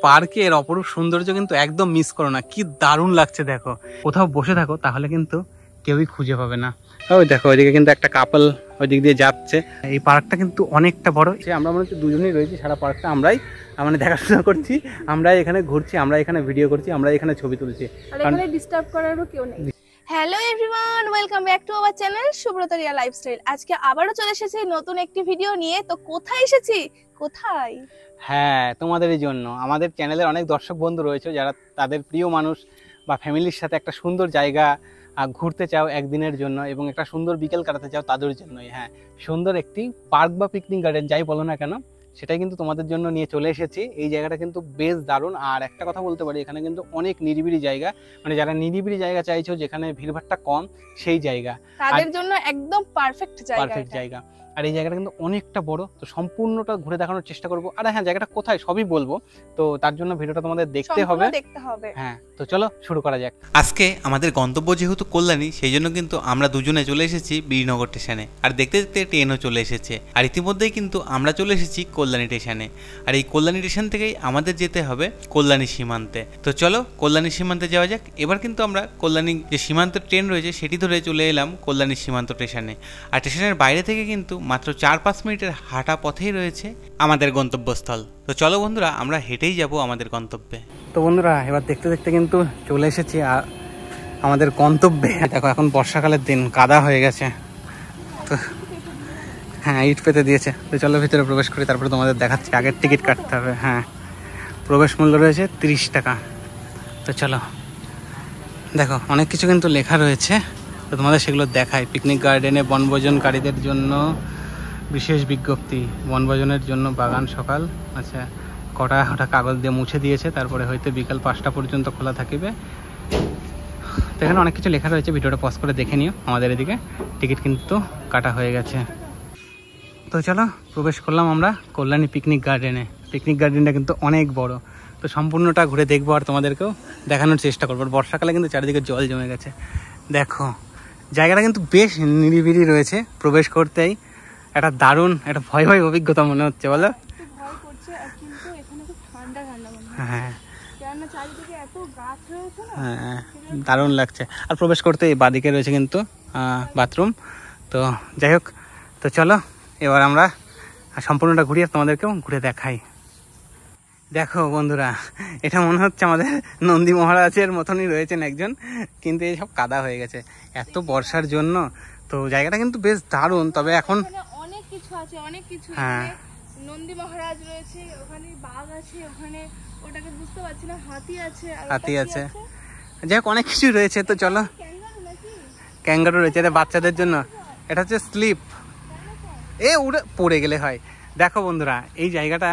পার্কের অপরূপ সৌন্দর্য কিন্তু একদম মিস করো না। কি দারুণ লাগছে দেখো। কোথাও বসে থাকো তাহলে কিন্তু কেউই খুঁজে পাবে না। ওই দেখো ওইদিকে কিন্তু একটা কাপল ওই দিক দিয়ে যাচ্ছে। এই পার্কটা কিন্তু অনেকটা বড়। আমরা মনে হচ্ছে দুজনেই রয়েছি সারা পার্কটা, আমরাই মানে দেখাশোনা করছি, আমরাই এখানে ঘুরছি, আমরা এখানে ভিডিও করছি, আমরা এখানে ছবি তুলছি, এখানে ডিস্টার্ব করারও কেউ নেই। Hello everyone, welcome back to our channel Subrata Riya lifestyle. আজকে আবারও চলে এসেছি নতুন একটি ভিডিও নিয়ে। তো কোথায় এসেছি, কোথায়? হ্যাঁ, তোমাদেরই জন্য। আমাদের চ্যানেলের অনেক দর্শক বন্ধু রয়েছে যারা তাদের প্রিয় মানুষ বা ফ্যামিলির সাথে একটা সুন্দর জায়গা ঘুরতে চাও একদিনের জন্য এবং একটা সুন্দর বিকেল কাটাতে চাও, তাদের জন্যই। হ্যাঁ, সুন্দর একটি পার্ক বা পিকনিক গার্ডেন যাই বলো না কেন, সেটাই কিন্তু তোমাদের জন্য নিয়ে চলে এসেছি। এই জায়গাটা কিন্তু বেশ দারুণ। আর একটা কথা বলতে পারি, এখানে কিন্তু অনেক নিরিবিলি জায়গা, মানে যারা নিরিবিলি জায়গা চাইছো যেখানে ভিড়ভাড়টা কম, সেই জায়গা তাদের জন্য একদম পারফেক্ট জায়গা। আর এই জায়গাটা কিন্তু অনেকটা বড়, তো সম্পূর্ণটা ঘুরে দেখানোর চেষ্টা করবো। আর হ্যাঁ, জায়গাটা কোথায় সবই বলবো, তো তার জন্য ভিডিওটা তোমাদের দেখতে হবে। হ্যাঁ, তো চলো শুরু করা যাক। আজকে আমাদের গন্তব্য যেহেতু কল্যাণী, সেই জন্য কিন্তু আমরা দুজনে চলে এসেছি বীরনগর স্টেশনে। আর দেখতে দেখতে ট্রেনও চলে এসেছে। আর ইতিমধ্যেই কিন্তু আমরা চলে এসেছি কল্যাণী স্টেশনে। আর এই কল্যাণী স্টেশন থেকেই আমাদের যেতে হবে কল্যাণী সীমান্তে। তো চলো কল্যাণী সীমান্তে যাওয়া যাক। এবার কিন্তু আমরা কল্যাণী যে সীমান্ত ট্রেন রয়েছে সেটি ধরে চলে এলাম কল্যাণী সীমান্ত স্টেশনে। আর স্টেশনের বাইরে থেকে কিন্তু মাত্র 4-5 মিনিটের হাঁটা পথেই রয়েছে আমাদের গন্তব্যস্থল। তো চলো বন্ধুরা, আমরা হেঁটেই যাব আমাদের গন্তব্যে। তো বন্ধুরা, এবার দেখতে দেখতে কিন্তু চলে এসেছি আমাদের গন্তব্যে। দেখো এখন বর্ষাকালের দিন, কাদা হয়ে গেছে। তো হ্যাঁ, ইট পেতে দিয়েছে। তো চলো ভিতরে প্রবেশ করি, তারপরে তোমাদের দেখাচ্ছি। আগের টিকিট কাটতে হবে। হ্যাঁ, প্রবেশ মূল্য রয়েছে 30 টাকা। তো চলো, দেখো অনেক কিছু কিন্তু লেখা রয়েছে, তো তোমাদের সেগুলো দেখাই। পিকনিক গার্ডেনে বনভোজনকারীদের জন্য বিশেষ বিজ্ঞপ্তি, বনভোজনের জন্য বাগান সকাল। আচ্ছা, কটা কাগজ দিয়ে মুছে দিয়েছে, তারপরে হয়তো বিকাল 5টা পর্যন্ত খোলা থাকিবে। তো এখানে অনেক কিছু লেখা রয়েছে, ভিডিওটা পজ করে দেখে নিও। আমাদের এদিকে টিকিট কিন্তু কাটা হয়ে গেছে। তো চলো প্রবেশ করলাম আমরা কল্যাণী পিকনিক গার্ডেনে। পিকনিক গার্ডেনটা কিন্তু অনেক বড়, তো সম্পূর্ণটা ঘুরে দেখবো আর তোমাদেরকেও দেখানোর চেষ্টা করবো। বর্ষাকালে কিন্তু চারিদিকে জল জমে গেছে। দেখো জায়গাটা কিন্তু বেশ নিরিবিলি রয়েছে। প্রবেশ করতেই একটা দারুণ একটা ভয় ভয় অভিজ্ঞতা মনে হচ্ছে, বলো? হ্যাঁ হ্যাঁ, দারুণ লাগছে। আর প্রবেশ করতে বাদিকে রয়েছে কিন্তু বাথরুম। তো যাই হোক, তো চলো এবার আমরা সম্পূর্ণটা ঘুরি আর তোমাদেরকেও ঘুরে দেখাই। দেখো বন্ধুরা, এটা মনে হচ্ছে আমাদের নন্দী মহারাজের মতনই রয়েছেন একজন, কিন্তু এই সব কাদা হয়ে গেছে এত বর্ষার জন্য। তো জায়গাটা কিন্তু বেশ দারুণ, তবে এখন অনেক কিছু আছে, অনেক কিছু। হ্যাঁ, নন্দী মহারাজ রয়েছে, ওখানে বাঘ আছে, ওখানে ওটাকে বুঝতে পারছি না, হাতি আছে, যাই হোক অনেক কিছু রয়েছে। তো চলো, ক্যাঙ্গারু রয়েছে, এটা বাচ্চাদের জন্য। এটা হচ্ছে স্লিপ, উড়ে পড়ে গেলে হয়। দেখো বন্ধুরা, এই জায়গাটা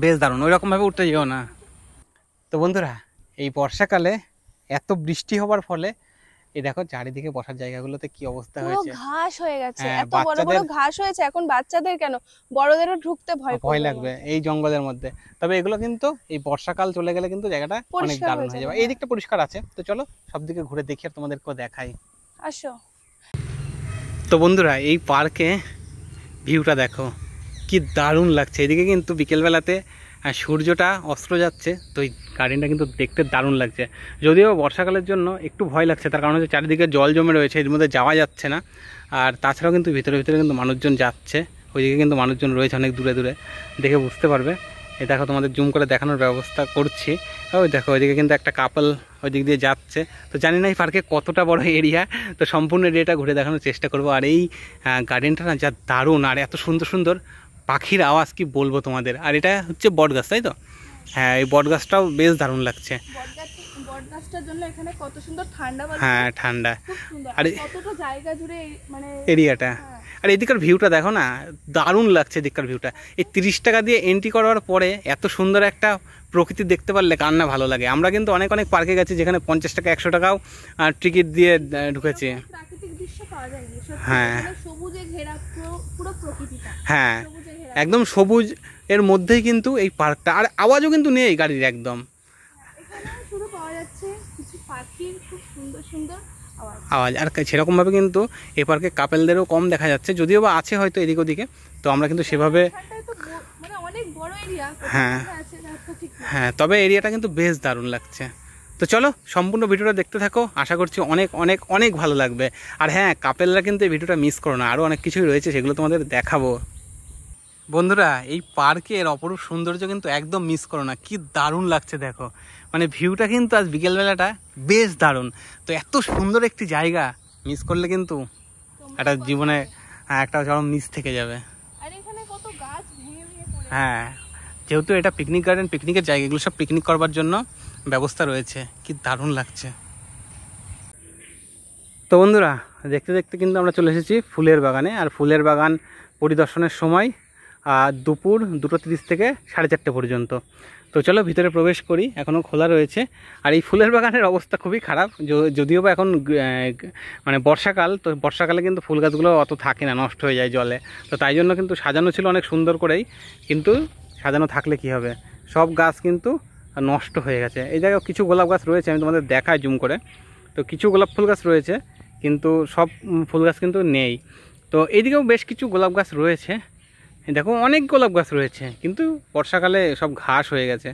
বেশ দারুণ, ওই রকম ভাবে উঠতে যেও না। তো বন্ধুরা, এই বর্ষাকালে এত বৃষ্টি হবার ফলে এই দেখো চারিদিকে বসার জায়গাগুলোতে কি অবস্থা হয়েছে, ঘাস হয়ে গেছে। এত বড় বড় ঘাস হয়েছে, এখন বাচ্চাদের কেন, বড়দেরও ঢুকতে ভয় লাগবে এই জঙ্গলের মধ্যে। তবে এগুলো কিন্তু এই বর্ষাকাল চলে গেলে কিন্তু জায়গাটা অনেক দারুণ হয়ে যাবে। এই দিকটা পরিষ্কার আছে। তো চলো সব দিকে ঘুরে দেখি আর তোমাদেরকেও দেখাই, আসো। তো বন্ধুরা, এই পার্কে ভিউটা দেখো কি দারুণ লাগছে। এদিকে কিন্তু বিকেলবেলাতে সূর্যটা অস্ত যাচ্ছে, তো এই গার্ডেনটা কিন্তু দেখতে দারুণ লাগছে। যদিও বর্ষাকালের জন্য একটু ভয় লাগছে, তার কারণ হচ্ছে চারিদিকে জল জমে রয়েছে, এর মধ্যে যাওয়া যাচ্ছে না। আর তাছাড়াও কিন্তু ভিতরে ভিতরে কিন্তু মানুষজন যাচ্ছে, ওইদিকে কিন্তু মানুষজন রয়েছে অনেক দূরে দূরে, দেখে বুঝতে পারবে। এই দেখো তোমাদের জুম করে দেখানোর ব্যবস্থা করছি। ওই দেখো ওইদিকে কিন্তু একটা কাপল ওই দিক দিয়ে যাচ্ছে। তো জানি না এই পার্কে কতটা বড় এরিয়া, তো সম্পূর্ণ এরিয়াটা ঘুরে দেখানোর চেষ্টা করবো। আর এই গার্ডেনটা না যা দারুণ, আর এত সুন্দর সুন্দর পাখির আওয়াজ কি বলবো তোমাদের। আর এটা হচ্ছে বট গাছ, তাই তো? হ্যাঁ, এই বট গাছটাও বেশ দারুণ লাগছে। হ্যাঁ, ঠান্ডা। আর কতটা জায়গা জুড়ে মানে এরিয়াটা, আর এদিকের ভিউটা দেখো না, দারুণ লাগছে এদিককার ভিউটা। এই 30 টাকা দিয়ে এন্ট্রি করার পরে এত সুন্দর একটা প্রকৃতি দেখতে পারলে কার না ভালো লাগে। আমরা কিন্তু অনেক অনেক পার্কে গেছি যেখানে 50 টাকা 100 টাকাও টিকিট দিয়ে ঢুকেছি। হ্যাঁ হ্যাঁ, একদম সবুজ এর মধ্যেই কিন্তু এই পার্কটা। আর আওয়াজও কিন্তু নেই গাড়ির একদম, আওয়াজ। আর সেরকমভাবে কিন্তু এই পার্কে কাপেলদেরও কম দেখা যাচ্ছে, যদিও বা আছে হয়তো এদিক ওদিকে। তো আমরা কিন্তু সেভাবে, হ্যাঁ হ্যাঁ, তবে এরিয়াটা কিন্তু বেশ দারুণ লাগছে। তো চলো সম্পূর্ণ ভিডিওটা দেখতে থাকো, আশা করছি অনেক অনেক অনেক ভালো লাগবে। আর হ্যাঁ, কাপেলরা কিন্তু এই ভিডিওটা মিস করো না, আরও অনেক কিছুই রয়েছে সেগুলো তোমাদের দেখাবো। বন্ধুরা, এই পার্কের অপরূপ সৌন্দর্য কিন্তু একদম মিস করো না, কি দারুণ লাগছে দেখো। মানে ভিউটা কিন্তু আজ বিকেলবেলাটা বেশ দারুণ। তো এত সুন্দর একটি জায়গা মিস করলে কিন্তু একটা জীবনে একটা চরম মিস থেকে যাবে। হ্যাঁ, যেহেতু এটা পিকনিক গার্ডেন, পিকনিকের জায়গা, এগুলো সব পিকনিক করবার জন্য ব্যবস্থা রয়েছে, কি দারুণ লাগছে। তো বন্ধুরা, দেখতে দেখতে কিন্তু আমরা চলে এসেছি ফুলের বাগানে। আর ফুলের বাগান পরিদর্শনের সময় দুপুর 2:30 থেকে 4:30 পর্যন্ত। তো চলো ভিতরে প্রবেশ করি, এখনও খোলা রয়েছে। আর এই ফুলের বাগানের অবস্থা খুবই খারাপ, যদিও বা এখন মানে বর্ষাকাল, তো বর্ষাকালে কিন্তু ফুল গাছগুলো অত থাকে না, নষ্ট হয়ে যায় জলে। তো তাই জন্য কিন্তু সাজানো ছিল অনেক সুন্দর করেই, কিন্তু সাজানো থাকলে কি হবে, সব গাছ কিন্তু নষ্ট হয়ে গেছে। এই জায়গায় কিছু গোলাপ গাছ রয়েছে, আমি তোমাদের দেখাই জুম করে। তো কিছু গোলাপ ফুল গাছ রয়েছে, কিন্তু সব ফুল গাছ কিন্তু নেই। তো এইদিকেও বেশ কিছু গোলাপ গাছ রয়েছে, দেখো অনেক গোলাপ গাছ রয়েছে, কিন্তু বর্ষাকালে সব ঘাস হয়ে গেছে,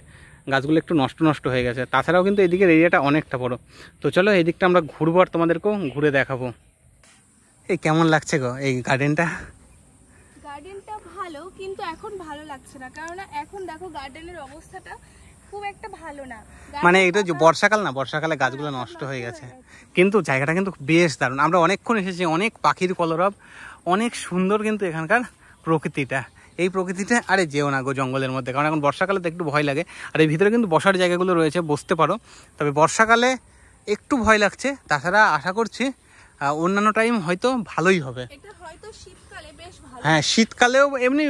গাছগুলো একটু নষ্ট হয়ে গেছে। তাছাড়াও কিন্তু এদিকের এরিয়াটা অনেকটা বড়। তো চলো এই দিকটা আমরা ঘুরবো আর তোমাদেরকেও ঘুরে দেখাবো। এই কেমন লাগছে গো এই গার্ডেনটা? গার্ডেনটা ভালো, কিন্তু এখন ভালো লাগছে না, কারণ এখন দেখো গার্ডেনের অবস্থাটা খুব একটা ভালো না। মানে এটা যে বর্ষাকাল না, বর্ষাকালে গাছগুলো নষ্ট হয়ে গেছে, কিন্তু জায়গাটা কিন্তু বেশ দারুণ। আমরা অনেকক্ষণ এসেছি, অনেক পাখির কলরব, অনেক সুন্দর কিন্তু এখানকার প্রকৃতিটা। এই প্রকৃতিটা আরে যেও না গো জঙ্গলের মধ্যে, কারণ এখন বর্ষাকালে তো একটু ভয় লাগে। আর এই ভিতরে কিন্তু বসার জায়গাগুলো রয়েছে, বসতে পারো। তবে বর্ষাকালে একটু ভয় লাগছে, তাছাড়া আশা করছি অন্যান্য টাইম হয়তো ভালোই হবে। হ্যাঁ, শীতকালেও এমনি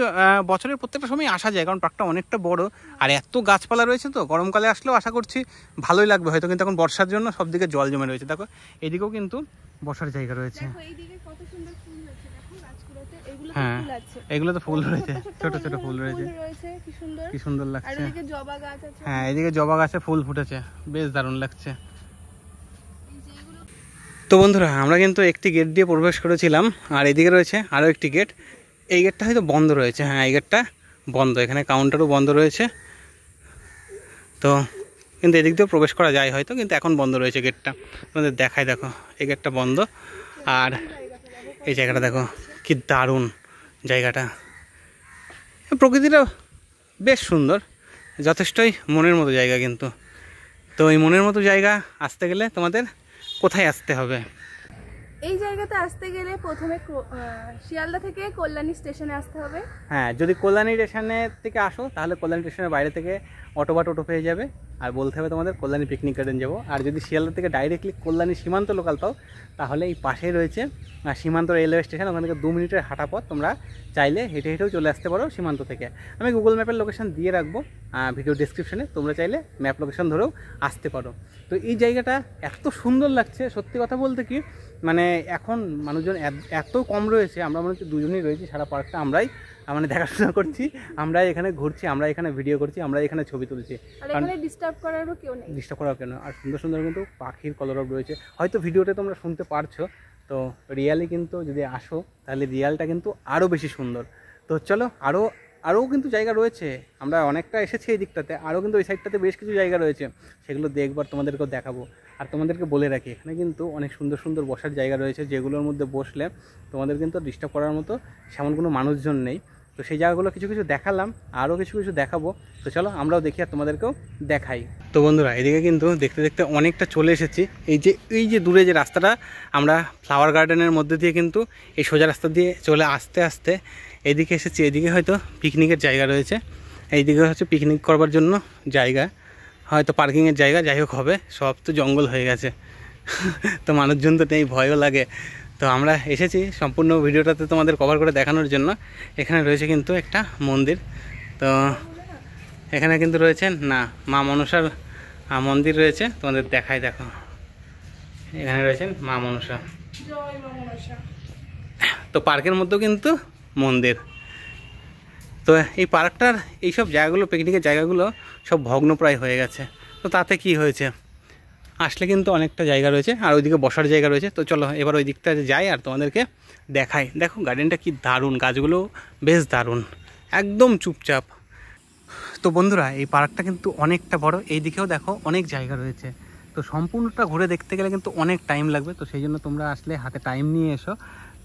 বছরের প্রত্যেকটা সময় আসা যায়, কারণ পার্কটা অনেকটা বড় আর এত গাছপালা রয়েছে। তো গরমকালে আসলেও আশা করছি ভালোই লাগবে হয়তো, কিন্তু এখন বর্ষার জন্য সব দিকে জল জমে রয়েছে। দেখো এইদিকেও কিন্তু বসার জায়গা রয়েছে। হ্যাঁ, এগুলো তো ফুল রয়েছে, ছোট ছোট ফুল রয়েছে, কি সুন্দর লাগছে। হ্যাঁ, এদিকে জবা গাছে ফুল ফুটেছে, বেশ দারুণ লাগছে। তো বন্ধুরা, আমরা কিন্তু একটি গেট দিয়ে প্রবেশ করেছিলাম, আর এদিকে রয়েছে আরও একটি গেট। এই গেটটা হয়তো বন্ধ রয়েছে, হ্যাঁ এই গেটটা বন্ধ, এখানে কাউন্টারও বন্ধ রয়েছে। তো কিন্তু এদিক দিয়েও প্রবেশ করা যায় হয়তো, কিন্তু এখন বন্ধ রয়েছে গেটটা। তোমাদের দেখাই, দেখো এই গেটটা বন্ধ। আর এই জায়গাটা দেখো কি দারুণ জায়গাটা, প্রকৃতিটা বেশ সুন্দর, যথেষ্টই মনের মতো জায়গা কিন্তু। তো এই মনের মতো জায়গা আসতে গেলে তোমাদের কোথায় আসতে হবে? এই জায়গাতে আসতে গেলে প্রথমে শিয়ালদা থেকে কল্যাণী স্টেশনে আসতে হবে। হ্যাঁ, যদি কল্যাণী স্টেশনের থেকে আসো তাহলে কল্যাণী স্টেশনের বাইরে থেকে অটো বা টোটো পেয়ে যাবে, আর বলতে হবে তোমাদের কল্যাণী পিকনিক গার্ডেন যাবো। আর যদি শিয়ালদা থেকে ডাইরেক্টলি কল্যাণী সীমান্ত লোকাল পাও, তাহলে এই পাশেই রয়েছে সীমান্ত রেলওয়ে স্টেশন, ওখান থেকে 2 মিনিটের হাঁটা পথ, তোমরা চাইলে হেঁটে হেঁটেও চলে আসতে পারো সীমান্ত থেকে। আমি গুগল ম্যাপের লোকেশন দিয়ে রাখবো ভিডিও ডেসক্রিপশনে, তোমরা চাইলে ম্যাপ লোকেশন ধরেও আসতে পারো। তো এই জায়গাটা এত সুন্দর লাগছে, সত্যি কথা বলতে কি, মানে এখন মানুষজন এত কম রয়েছে, আমরা মনে হচ্ছে দুজনেই রয়েছি সারা পার্কটা, আমরাই মানে দেখাশোনা করছি, আমরাই এখানে ঘুরছি, আমরা এখানে ভিডিও করছি, আমরা এখানে ছবি তুলছি, ডিস্টার্ব করারও কেউ কেন। আর সুন্দর সুন্দর কিন্তু পাখির কলরব রয়েছে, হয়তো ভিডিওতে তোমরা শুনতে পারছো। তো রিয়ালি কিন্তু যদি আসো তাহলে রিয়ালটা কিন্তু আরও বেশি সুন্দর। তো চলো আরও কিন্তু জায়গা রয়েছে, আমরা অনেকটা এসেছি এই দিকটাতে, আরও কিন্তু ওই সাইডটাতে বেশ কিছু জায়গা রয়েছে, সেগুলো দেখবার তোমাদেরকেও দেখাবো। আর তোমাদেরকে বলে রাখি, এখানে কিন্তু অনেক সুন্দর সুন্দর বসার জায়গা রয়েছে, যেগুলোর মধ্যে বসলে তোমাদের কিন্তু ডিস্টার্ব করার মতো সেমন কোনো মানুষজন নেই। তো সেই জায়গাগুলো কিছু কিছু দেখালাম, আরও কিছু কিছু দেখাবো। তো চলো আমরাও দেখি আর তোমাদেরকেও দেখাই। তো বন্ধুরা, এদিকে কিন্তু দেখতে দেখতে অনেকটা চলে এসেছি। এই যে দূরে যে রাস্তাটা, আমরা ফ্লাওয়ার গার্ডেনের মধ্যে দিয়ে কিন্তু এই সোজা রাস্তা দিয়ে চলে আস্তে আস্তে এদিকে এসেছি। এদিকে হয়তো পিকনিকের জায়গা রয়েছে, এইদিকে হচ্ছে পিকনিক করবার জন্য জায়গা, হয়তো পার্কিংয়ের জায়গা, যাই হোক হবে। সব তো জঙ্গল হয়ে গেছে, তো মানুষজন তো নেই, ভয়ও লাগে। তো আমরা এসেছি সম্পূর্ণ ভিডিওটাতে তোমাদের কভার করে দেখানোর জন্য। এখানে রয়েছে কিন্তু একটা মন্দির, তো এখানে কিন্তু রয়েছেন না মা মনসার মন্দির রয়েছে, তোমাদের দেখাই, দেখো এখানে রয়েছেন মা মনসা। তো পার্কের মধ্যেও কিন্তু মন্দির। তো এই পার্কটার এইসব জায়গাগুলো, পিকনিকের জায়গাগুলো সব ভগ্নপ্রায় হয়ে গেছে। তো তাতে কি হয়েছে, আসলে কিন্তু অনেকটা জায়গা রয়েছে, আর ওইদিকে বসার জায়গা রয়েছে। তো চলো এবার ওই দিকটা যাই আর তোমাদেরকে দেখাই। দেখো গার্ডেনটা কি দারুণ, গাছগুলো বেশ দারুণ, একদম চুপচাপ। তো বন্ধুরা এই পার্কটা কিন্তু অনেকটা বড়, এই দিকেও দেখো অনেক জায়গা রয়েছে। তো সম্পূর্ণটা ঘুরে দেখতে গেলে কিন্তু অনেক টাইম লাগবে, তো সেই জন্য তোমরা আসলে হাতে টাইম নিয়ে এসো।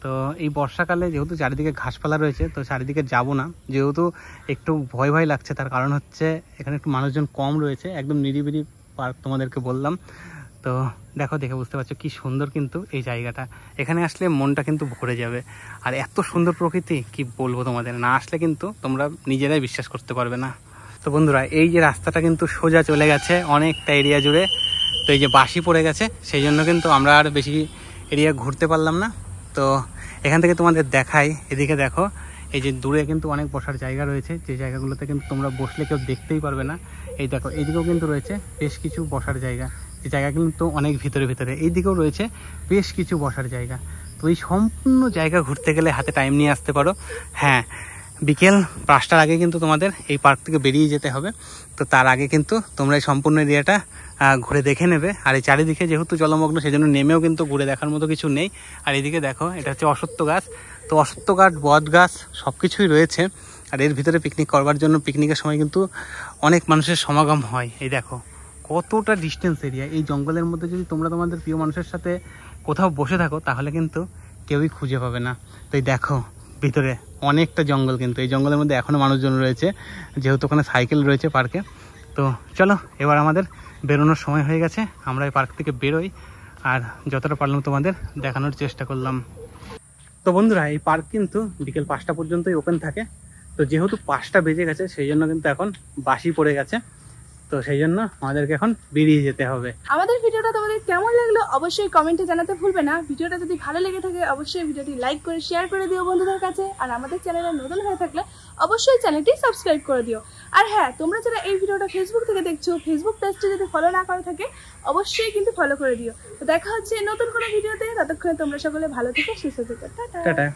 তো এই বর্ষাকালে যেহেতু চারিদিকে ঘাসপালা রয়েছে, তো চারিদিকে যাব না, যেহেতু একটু ভয় ভয় লাগছে। তার কারণ হচ্ছে এখানে একটু মানুষজন কম রয়েছে, একদম নিরিবিলি পার্ক তোমাদেরকে বললাম। তো দেখো, দেখে বুঝতে পারছো কি সুন্দর কিন্তু এই জায়গাটা। এখানে আসলে মনটা কিন্তু ভরে যাবে। আর এত সুন্দর প্রকৃতি কি বলবো তোমাদের, না আসলে কিন্তু তোমরা নিজেরাই বিশ্বাস করতে পারবে না। তো বন্ধুরা এই যে রাস্তাটা কিন্তু সোজা চলে গেছে অনেকটা এরিয়া জুড়ে। তো এই যে বাসি পড়ে গেছে, সেই জন্য কিন্তু আমরা আর বেশি এরিয়া ঘুরতে পারলাম না। তো এখান থেকে তোমাদের দেখাই, এদিকে দেখো এই যে দূরে কিন্তু অনেক বসার জায়গা রয়েছে, যে জায়গাগুলোতে কিন্তু তোমরা বসলে কেউ দেখতেই পারবে না। এই দেখো এইদিকেও কিন্তু রয়েছে বেশ কিছু বসার জায়গা, যে জায়গা কিন্তু অনেক ভিতরে ভিতরে। এই দিকেও রয়েছে বেশ কিছু বসার জায়গা। তো এই সম্পূর্ণ জায়গা ঘুরতে গেলে হাতে টাইম নিয়ে আসতে পারো। হ্যাঁ, বিকেল 5টার আগে কিন্তু তোমাদের এই পার্ক থেকে বেরিয়ে যেতে হবে। তো তার আগে কিন্তু তোমরা এই সম্পূর্ণ এরিয়াটা ঘুরে দেখে নেবে। আর এই চারিদিকে যেহেতু জলমগ্ন, সেই জন্য নেমেও কিন্তু ঘুরে দেখার মতো কিছু নেই। আর এদিকে দেখো এটা হচ্ছে অশ্বত্থ গাছ, তো অশ্বত্থ গাছ, বট গাছ সব কিছুই রয়েছে। আর এর ভিতরে পিকনিক করবার জন্য পিকনিকের সময় কিন্তু অনেক মানুষের সমাগম হয়। এই দেখো কতটা ডিস্টেন্স এরিয়া, এই জঙ্গলের মধ্যে যদি তোমরা তোমাদের প্রিয় মানুষের সাথে কোথাও বসে থাকো তাহলে কিন্তু কেউই খুঁজে পাবে না। তো এই দেখো ভিতরে অনেকটা জঙ্গল, কিন্তু এই জঙ্গলের মধ্যে এখনও মানুষজন রয়েছে, যেহেতু ওখানে সাইকেল রয়েছে পার্কে। তো চলো এবার আমাদের বেরোনোর সময় হয়ে গেছে, আমরা এই পার্ক থেকে বেরোই। আর যতটা পারলাম তোমাদের দেখানোর চেষ্টা করলাম। তো বন্ধুরা এই পার্ক কিন্তু বিকেল 5টা পর্যন্তই ওপেন থাকে। তো যেহেতু 5টা বেজে গেছে, সেই জন্য কিন্তু এখন বাসি পড়ে গেছে। তো সেই জন্য আমাদেরকে এখন বেরিয়ে যেতে হবে। আমাদের ভিডিওটা তোমাদের কেমন লাগলো অবশ্যই কমেন্টে জানাতে ভুলবে না। ভিডিওটা যদি ভালো লেগে থাকে অবশ্যই ভিডিওটি লাইক করে শেয়ার করে দিও বন্ধুদের কাছে। আর আমাদের চ্যানেলে নতুন হয়ে থাকলে অবশ্যই চ্যানেলটি সাবস্ক্রাইব করে দিও। আর হ্যাঁ, তোমরা যারা এই ভিডিওটা ফেসবুক থেকে দেখছো, ফেসবুক পেজটি যদি ফলো না করে থাকে অবশ্যই কিন্তু ফলো করে দিও। তো দেখা হচ্ছে নতুন কোনো ভিডিওতে, ততক্ষণে তোমরা সকলে ভালো থেকো, সুস্থ থেকো। টাটা।